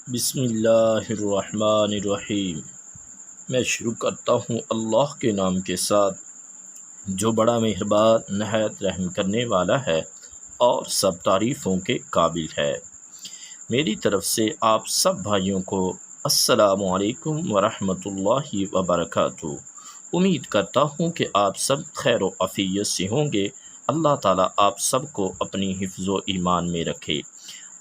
بسم اللہ الرحمن الرحیم۔ میں شروع کرتا ہوں اللہ کے نام کے ساتھ جو بڑا مہربان نہایت رحم کرنے والا ہے اور سب تعریفوں کے قابل ہے۔ میری طرف سے آپ سب بھائیوں کو السلام علیکم ورحمۃ اللہ وبرکاتہ۔ امید کرتا ہوں کہ آپ سب خیر و عافیت سے ہوں گے۔ اللہ تعالیٰ آپ سب کو اپنی حفظ و ایمان میں رکھے۔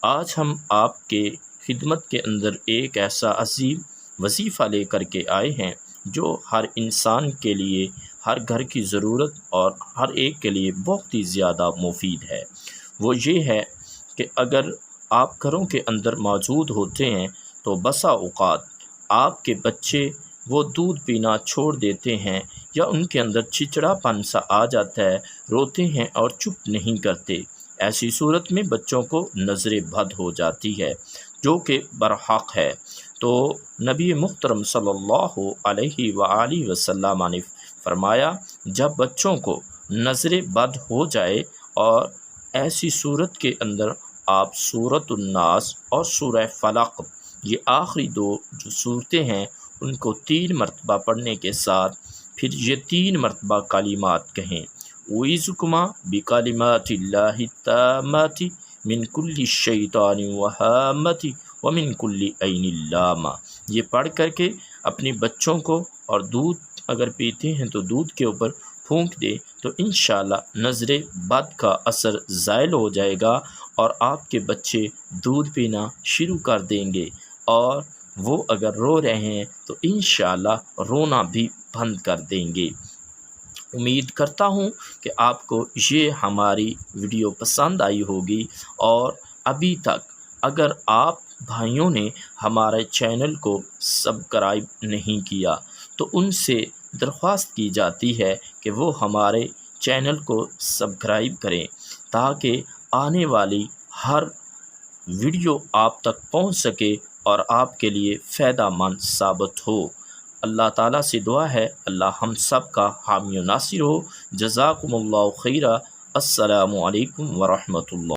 آج ہم آپ کے خدمت کے اندر ایک ایسا عظیم وظیفہ لے کر کے آئے ہیں جو ہر انسان کے لیے، ہر گھر کی ضرورت اور ہر ایک کے لیے بہت ہی زیادہ مفید ہے۔ وہ یہ ہے کہ اگر آپ گھروں کے اندر موجود ہوتے ہیں تو بسا اوقات آپ کے بچے وہ دودھ پینا چھوڑ دیتے ہیں یا ان کے اندر چچڑا پن سا آ جاتا ہے، روتے ہیں اور چپ نہیں کرتے۔ ایسی صورت میں بچوں کو نظر بد ہو جاتی ہے جو کہ برحق ہے۔ تو نبی محترم صلی اللہ علیہ وآلہ وسلم نے فرمایا، جب بچوں کو نظر بد ہو جائے اور ایسی صورت کے اندر آپ سورۃ الناس اور سورہ فلق، یہ آخری دو جو صورتیں ہیں، ان کو 3 مرتبہ پڑھنے کے ساتھ پھر یہ 3 مرتبہ کلمات کہیں، اعوذکما بکلمات اللہ التامات من کل شیطان وہامۃ ومن کل عین لامہ۔ یہ پڑھ کر کے اپنے بچوں کو، اور دودھ اگر پیتے ہیں تو دودھ کے اوپر پھونک دے تو انشاءاللہ نظر بد کا اثر زائل ہو جائے گا اور آپ کے بچے دودھ پینا شروع کر دیں گے، اور وہ اگر رو رہے ہیں تو انشاءاللہ رونا بھی بند کر دیں گے۔ امید کرتا ہوں کہ آپ کو یہ ہماری ویڈیو پسند آئی ہوگی، اور ابھی تک اگر آپ بھائیوں نے ہمارے چینل کو سبسکرائب نہیں کیا تو ان سے درخواست کی جاتی ہے کہ وہ ہمارے چینل کو سبسکرائب کریں تاکہ آنے والی ہر ویڈیو آپ تک پہنچ سکے اور آپ کے لیے فائدہ مند ثابت ہو۔ اللہ تعالیٰ سے دعا ہے اللہ ہم سب کا حامی و ناصر ہو۔ جزاکم اللہ خیرا۔ السلام علیکم ورحمۃ اللہ۔